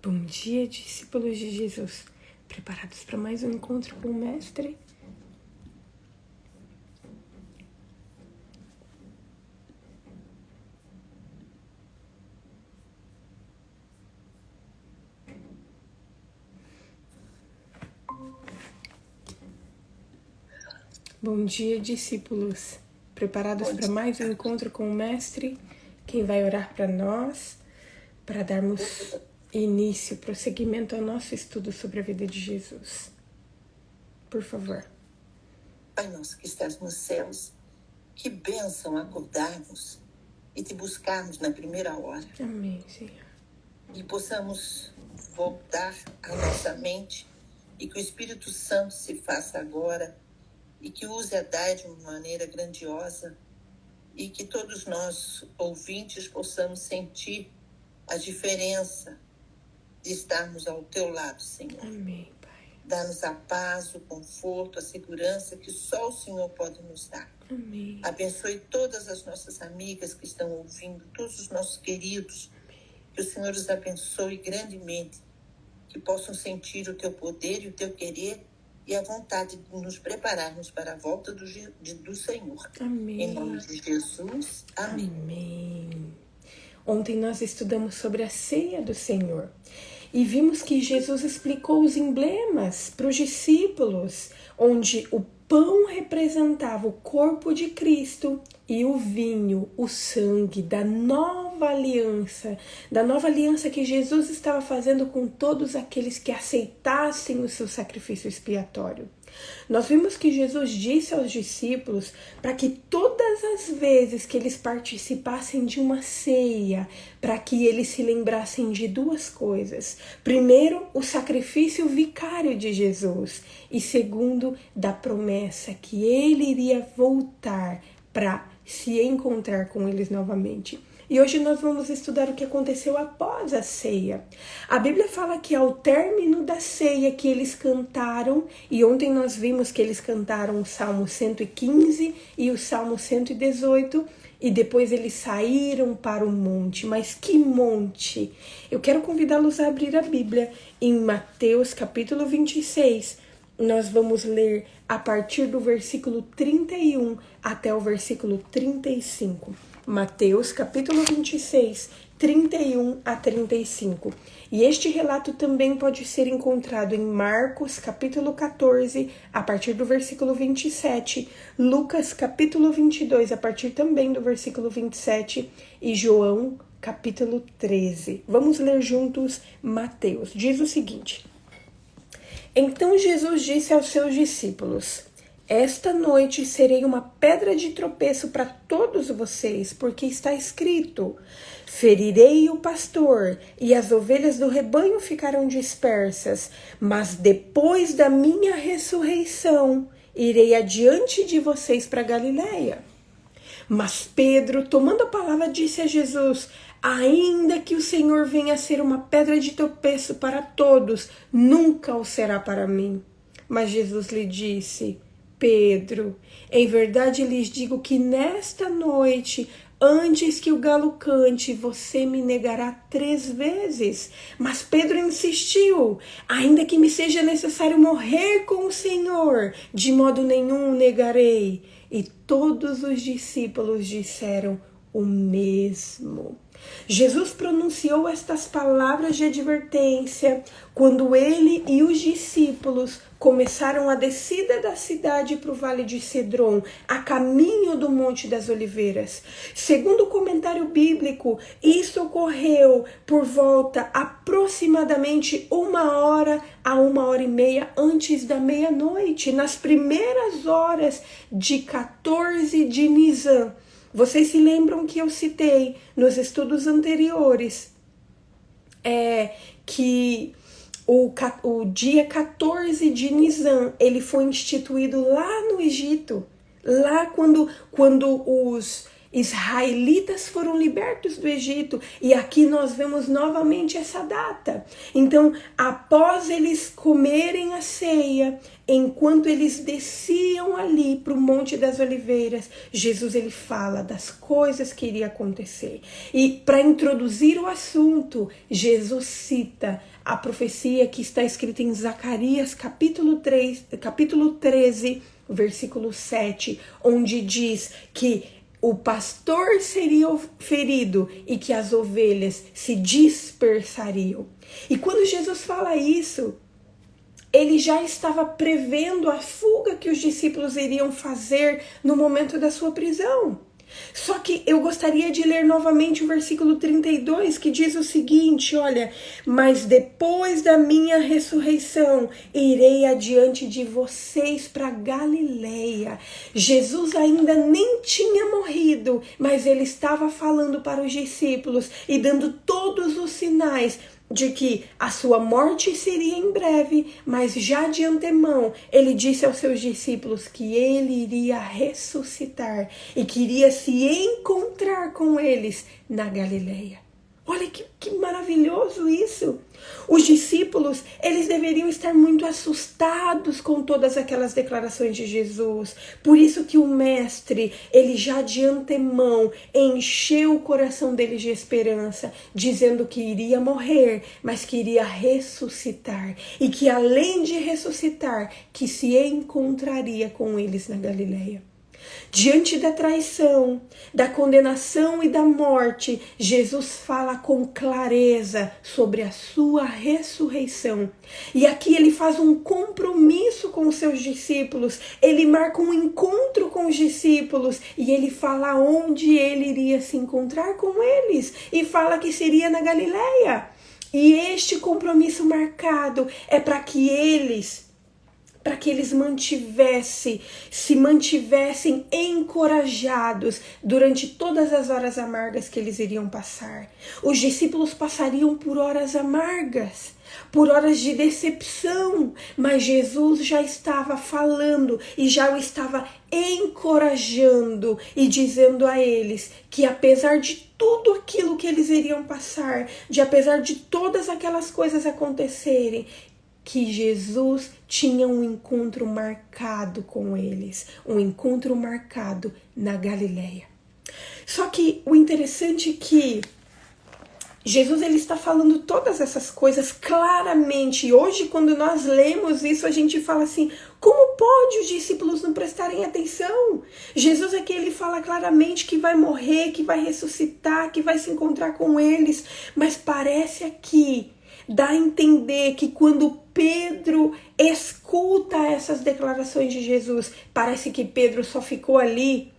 Bom dia, discípulos de Jesus. Preparados para mais um encontro com o Mestre? Bom dia, discípulos. Preparados para mais um encontro com o Mestre? Quem vai orar para nós, para darmos início, prosseguimento ao nosso estudo sobre a vida de Jesus? Por favor. Pai nosso que estás nos céus, que bênção acordarmos e te buscarmos na primeira hora. Amém, Senhor. E possamos voltar a nossa mente e que o Espírito Santo se faça agora e que use a Dai de uma maneira grandiosa e que todos nós, ouvintes, possamos sentir a diferença de estarmos ao teu lado, Senhor. Amém, Pai. Dá-nos a paz, o conforto, a segurança que só o Senhor pode nos dar. Amém. Abençoe todas as nossas amigas que estão ouvindo, todos os nossos queridos. Amém. Que o Senhor os abençoe grandemente, que possam sentir o teu poder e o teu querer e a vontade de nos prepararmos para a volta do Senhor. Amém. Em nome de Jesus. Amém. Amém. Ontem nós estudamos sobre a ceia do Senhor e vimos que Jesus explicou os emblemas para os discípulos, onde o pão representava o corpo de Cristo e o vinho, o sangue da nova aliança que Jesus estava fazendo com todos aqueles que aceitassem o seu sacrifício expiatório. Nós vimos que Jesus disse aos discípulos para que todas as vezes que eles participassem de uma ceia, para que eles se lembrassem de duas coisas. Primeiro, o sacrifício vicário de Jesus e segundo, da promessa que ele iria voltar para se encontrar com eles novamente. E hoje nós vamos estudar o que aconteceu após a ceia. A Bíblia fala que ao término da ceia que eles cantaram, e ontem nós vimos que eles cantaram o Salmo 115 e o Salmo 118, e depois eles saíram para o monte. Mas que monte? Eu quero convidá-los a abrir a Bíblia em Mateus capítulo 26. Nós vamos ler a partir do versículo 31 até o versículo 35. Mateus capítulo 26, 31 a 35. E este relato também pode ser encontrado em Marcos capítulo 14, a partir do versículo 27, Lucas capítulo 22, a partir também do versículo 27, e João capítulo 13. Vamos ler juntos Mateus. Diz o seguinte: Então Jesus disse aos seus discípulos: Esta noite serei uma pedra de tropeço para todos vocês, porque está escrito: Ferirei o pastor, e as ovelhas do rebanho ficarão dispersas, mas depois da minha ressurreição, irei adiante de vocês para Galiléia. Mas Pedro, tomando a palavra, disse a Jesus: Ainda que o Senhor venha a ser uma pedra de tropeço para todos, nunca o será para mim. Mas Jesus lhe disse: Pedro, em verdade lhes digo que nesta noite, antes que o galo cante, você me negará 3 vezes. Mas Pedro insistiu: Ainda que me seja necessário morrer com o Senhor, de modo nenhum o negarei. E todos os discípulos disseram o mesmo. Jesus pronunciou estas palavras de advertência quando ele e os discípulos começaram a descida da cidade para o Vale de Cedron, a caminho do Monte das Oliveiras. Segundo o comentário bíblico, isso ocorreu por volta aproximadamente 1h a 1h30 antes da meia-noite, nas primeiras horas de 14 de Nisan. Vocês se lembram que eu citei nos estudos anteriores que o dia 14 de Nisan, ele foi instituído lá no Egito, lá quando os israelitas foram libertos do Egito. E aqui nós vemos novamente essa data. Então, após eles comerem a ceia, enquanto eles desciam ali para o Monte das Oliveiras, Jesus ele fala das coisas que iria acontecer. E para introduzir o assunto, Jesus cita a profecia que está escrita em Zacarias capítulo 13, versículo 7, onde diz que o pastor seria ferido e que as ovelhas se dispersariam. E quando Jesus fala isso, ele já estava prevendo a fuga que os discípulos iriam fazer no momento da sua prisão. Só que eu gostaria de ler novamente o versículo 32, que diz o seguinte, olha: mas depois da minha ressurreição, irei adiante de vocês para Galileia. Jesus ainda nem tinha morrido, mas ele estava falando para os discípulos e dando todos os sinais de que a sua morte seria em breve, mas já de antemão ele disse aos seus discípulos que ele iria ressuscitar e que iria se encontrar com eles na Galileia. Olha que maravilhoso isso! Os discípulos, eles deveriam estar muito assustados com todas aquelas declarações de Jesus. Por isso que o mestre, ele já de antemão encheu o coração deles de esperança, dizendo que iria morrer, mas que iria ressuscitar. E que além de ressuscitar, que se encontraria com eles na Galileia. Diante da traição, da condenação e da morte, Jesus fala com clareza sobre a sua ressurreição. E aqui ele faz um compromisso com os seus discípulos, ele marca um encontro com os discípulos e ele fala onde ele iria se encontrar com eles e fala que seria na Galileia. E este compromisso marcado é para que eles se mantivessem encorajados durante todas as horas amargas que eles iriam passar. Os discípulos passariam por horas amargas, por horas de decepção, mas Jesus já estava falando e já o estava encorajando e dizendo a eles que apesar de tudo aquilo que eles iriam passar, apesar de todas aquelas coisas acontecerem, que Jesus tinha um encontro marcado com eles, um encontro marcado na Galileia. Só que o interessante é que Jesus ele está falando todas essas coisas claramente. E hoje, quando nós lemos isso, a gente fala assim, como pode os discípulos não prestarem atenção? Jesus aqui ele fala claramente que vai morrer, que vai ressuscitar, que vai se encontrar com eles. Mas parece aqui, dá a entender que quando Pedro escuta essas declarações de Jesus, parece que Pedro só ficou ali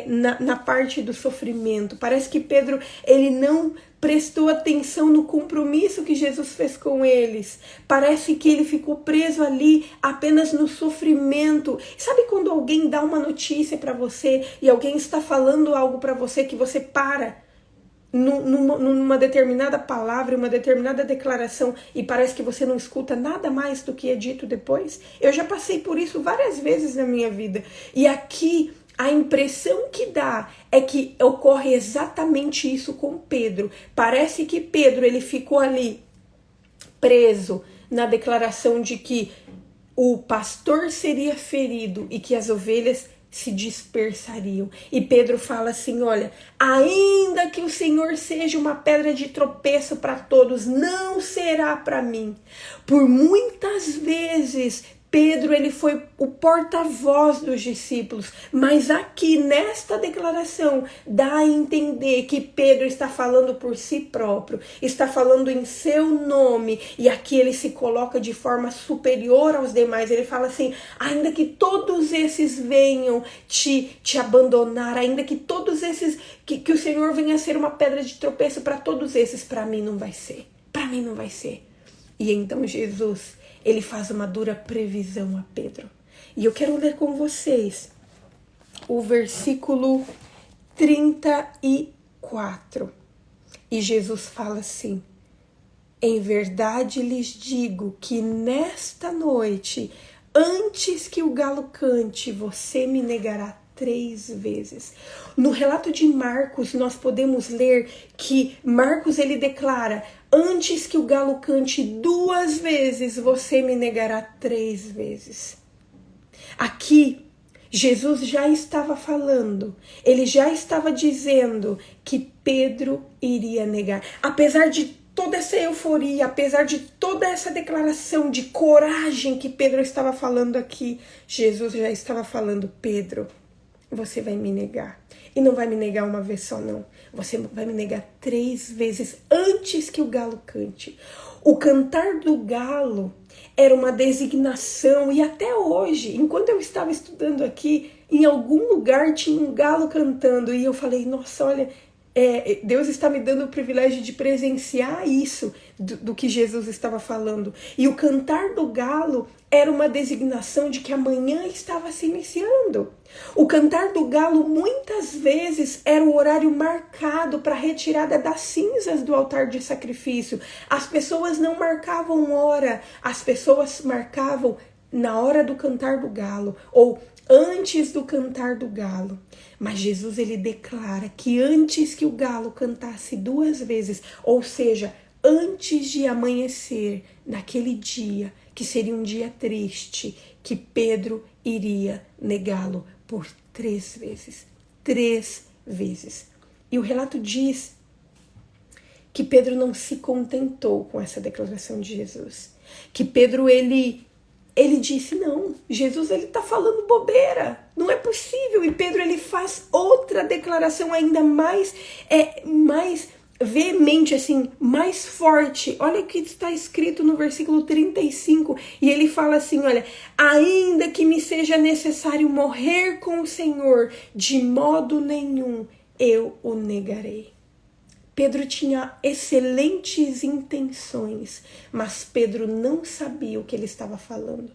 na parte do sofrimento. Parece que Pedro ele não prestou atenção no compromisso que Jesus fez com eles. Parece que ele ficou preso ali apenas no sofrimento. Sabe quando alguém dá uma notícia para você e alguém está falando algo para você que você para numa determinada palavra, uma determinada declaração e parece que você não escuta nada mais do que é dito depois? Eu já passei por isso várias vezes na minha vida. E aqui a impressão que dá é que ocorre exatamente isso com Pedro. Parece que Pedro ele ficou ali preso na declaração de que o pastor seria ferido e que as ovelhas se dispersariam. E Pedro fala assim, olha, ainda que o Senhor seja uma pedra de tropeço para todos, não será para mim. Por muitas vezes Pedro ele foi o porta-voz dos discípulos, mas aqui nesta declaração dá a entender que Pedro está falando por si próprio, está falando em seu nome, e aqui ele se coloca de forma superior aos demais. Ele fala assim, ainda que todos esses venham te abandonar, ainda que todos esses, que o Senhor venha ser uma pedra de tropeço para todos esses, para mim não vai ser, para mim não vai ser. E então Jesus ele faz uma dura previsão a Pedro. E eu quero ler com vocês o versículo 34. E Jesus fala assim, em verdade lhes digo que nesta noite, antes que o galo cante, você me negará 3 vezes. No relato de Marcos, nós podemos ler que Marcos ele declara: antes que o galo cante 2 vezes, você me negará 3 vezes. Aqui, Jesus já estava falando, ele já estava dizendo que Pedro iria negar. Apesar de toda essa euforia, apesar de toda essa declaração de coragem que Pedro estava falando aqui, Jesus já estava falando: Pedro, você vai me negar. E não vai me negar uma vez só, não. Você vai me negar 3 vezes antes que o galo cante. O cantar do galo era uma designação, e até hoje, enquanto eu estava estudando aqui, em algum lugar tinha um galo cantando, e eu falei: nossa, olha, Deus está me dando o privilégio de presenciar isso do que Jesus estava falando. E o cantar do galo era uma designação de que amanhã estava se iniciando. O cantar do galo muitas vezes era o horário marcado para a retirada das cinzas do altar de sacrifício. As pessoas não marcavam hora, as pessoas marcavam na hora do cantar do galo, ou antes do cantar do galo. Mas Jesus ele declara que antes que o galo cantasse 2 vezes, ou seja, antes de amanhecer naquele dia, que seria um dia triste, que Pedro iria negá-lo por 3 vezes. 3 vezes. E o relato diz que Pedro não se contentou com essa declaração de Jesus. Que Pedro, ele disse: não, Jesus ele está falando bobeira, não é possível. E Pedro ele faz outra declaração ainda mais veemente, assim, mais forte. Olha o que está escrito no versículo 35, e ele fala assim: olha, ainda que me seja necessário morrer com o Senhor, de modo nenhum eu o negarei. Pedro tinha excelentes intenções, mas Pedro não sabia o que ele estava falando.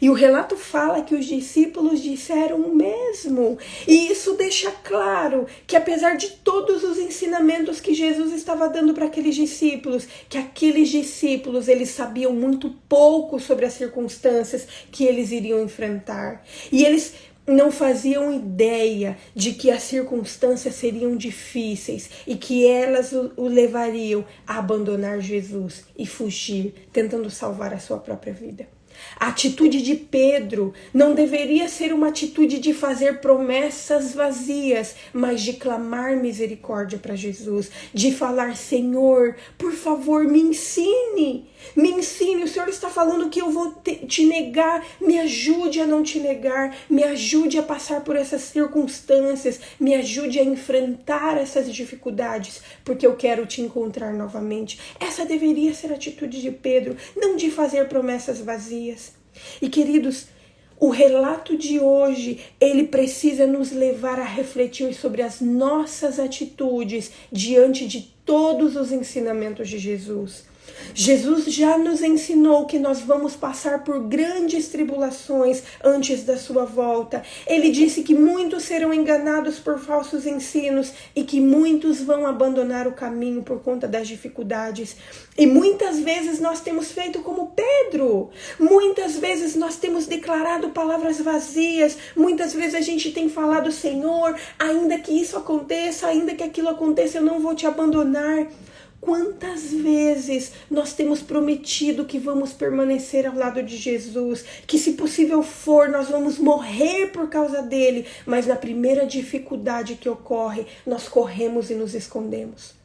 E o relato fala que os discípulos disseram o mesmo. E isso deixa claro que, apesar de todos os ensinamentos que Jesus estava dando para aqueles discípulos, que aqueles discípulos eles sabiam muito pouco sobre as circunstâncias que eles iriam enfrentar. E eles não faziam ideia de que as circunstâncias seriam difíceis e que elas o levariam a abandonar Jesus e fugir, tentando salvar a sua própria vida. A atitude de Pedro não deveria ser uma atitude de fazer promessas vazias, mas de clamar misericórdia para Jesus, de falar: Senhor, por favor, me ensine, o Senhor está falando que eu vou te negar, me ajude a não te negar, me ajude a passar por essas circunstâncias, me ajude a enfrentar essas dificuldades, porque eu quero te encontrar novamente. Essa deveria ser a atitude de Pedro, não de fazer promessas vazias. E queridos, o relato de hoje, ele precisa nos levar a refletir sobre as nossas atitudes diante de todos os ensinamentos de Jesus. Jesus já nos ensinou que nós vamos passar por grandes tribulações antes da sua volta. Ele disse que muitos serão enganados por falsos ensinos e que muitos vão abandonar o caminho por conta das dificuldades. E muitas vezes nós temos feito como Pedro. Muitas vezes nós temos declarado palavras vazias. Muitas vezes a gente tem falado: Senhor, ainda que isso aconteça, ainda que aquilo aconteça, eu não vou te abandonar. Quantas vezes nós temos prometido que vamos permanecer ao lado de Jesus, que se possível for, nós vamos morrer por causa dele, mas na primeira dificuldade que ocorre, nós corremos e nos escondemos.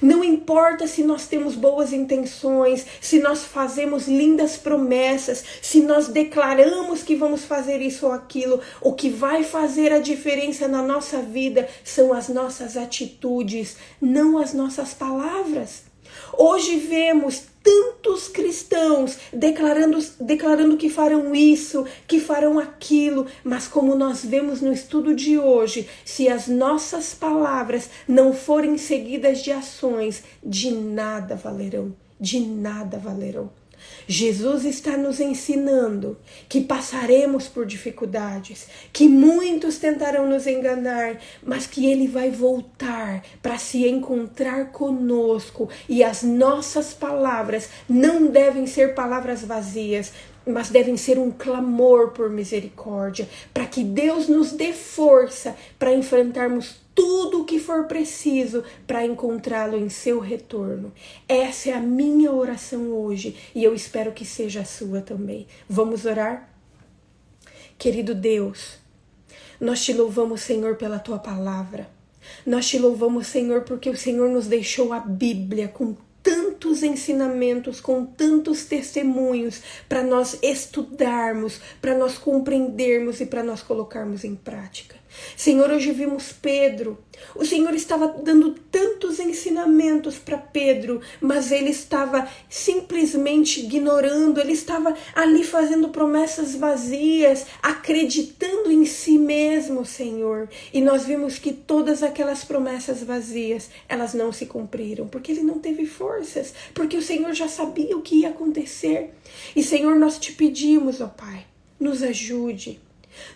Não importa se nós temos boas intenções, se nós fazemos lindas promessas, se nós declaramos que vamos fazer isso ou aquilo, o que vai fazer a diferença na nossa vida são as nossas atitudes, não as nossas palavras. Hoje vemos tantos cristãos declarando que farão isso, que farão aquilo, mas como nós vemos no estudo de hoje, se as nossas palavras não forem seguidas de ações, de nada valerão, de nada valerão. Jesus está nos ensinando que passaremos por dificuldades, que muitos tentarão nos enganar, mas que Ele vai voltar para se encontrar conosco, e as nossas palavras não devem ser palavras vazias. mas devem ser um clamor por misericórdia, para que Deus nos dê força para enfrentarmos tudo o que for preciso para encontrá-lo em seu retorno. Essa é a minha oração hoje e eu espero que seja a sua também. Vamos orar? Querido Deus, nós te louvamos, Senhor, pela tua palavra. Nós te louvamos, Senhor, porque o Senhor nos deixou a Bíblia com tantos ensinamentos, com tantos testemunhos para nós estudarmos, para nós compreendermos e para nós colocarmos em prática. Senhor, hoje vimos Pedro. O Senhor estava dando tantos ensinamentos para Pedro, mas ele estava simplesmente ignorando, ele estava ali fazendo promessas vazias, acreditando em si mesmo, Senhor. E nós vimos que todas aquelas promessas vazias, elas não se cumpriram, porque ele não teve forças, porque o Senhor já sabia o que ia acontecer. E, Senhor, nós te pedimos, ó Pai, nos ajude.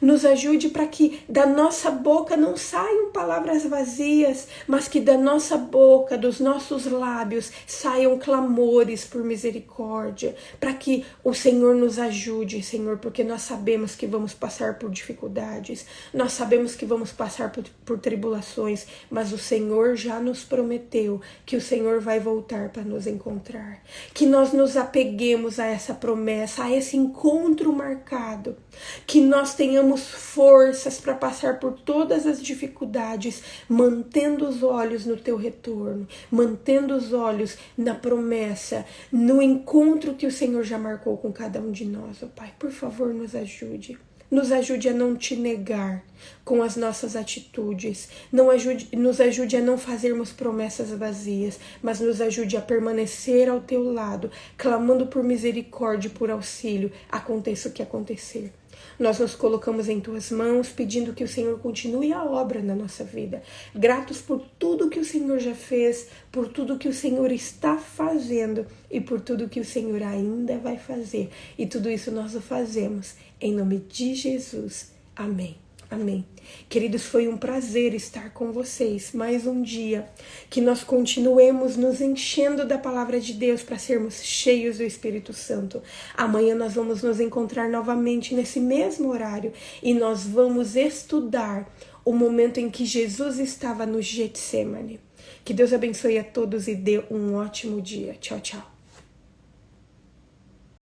Nos ajude para que da nossa boca não saiam palavras vazias, mas que da nossa boca, dos nossos lábios, saiam clamores por misericórdia, para que o Senhor nos ajude, Senhor, porque nós sabemos que vamos passar por dificuldades, nós sabemos que vamos passar por tribulações, mas o Senhor já nos prometeu que o Senhor vai voltar para nos encontrar, que nós nos apeguemos a essa promessa, a esse encontro marcado, que nós tenhamos forças para passar por todas as dificuldades, mantendo os olhos no teu retorno, mantendo os olhos na promessa, no encontro que o Senhor já marcou com cada um de nós, ó Pai. Por favor, nos ajude. Nos ajude a não te negar com as nossas atitudes. Nos ajude a não fazermos promessas vazias, mas nos ajude a permanecer ao teu lado, clamando por misericórdia e por auxílio, aconteça o que acontecer. Nós nos colocamos em tuas mãos, pedindo que o Senhor continue a obra na nossa vida. Gratos por tudo que o Senhor já fez, por tudo que o Senhor está fazendo e por tudo que o Senhor ainda vai fazer. E tudo isso nós o fazemos em nome de Jesus. Amém. Amém. Queridos, foi um prazer estar com vocês mais um dia, que nós continuemos nos enchendo da palavra de Deus para sermos cheios do Espírito Santo. Amanhã nós vamos nos encontrar novamente nesse mesmo horário e nós vamos estudar o momento em que Jesus estava no Getsemane. Que Deus abençoe a todos e dê um ótimo dia. Tchau, tchau.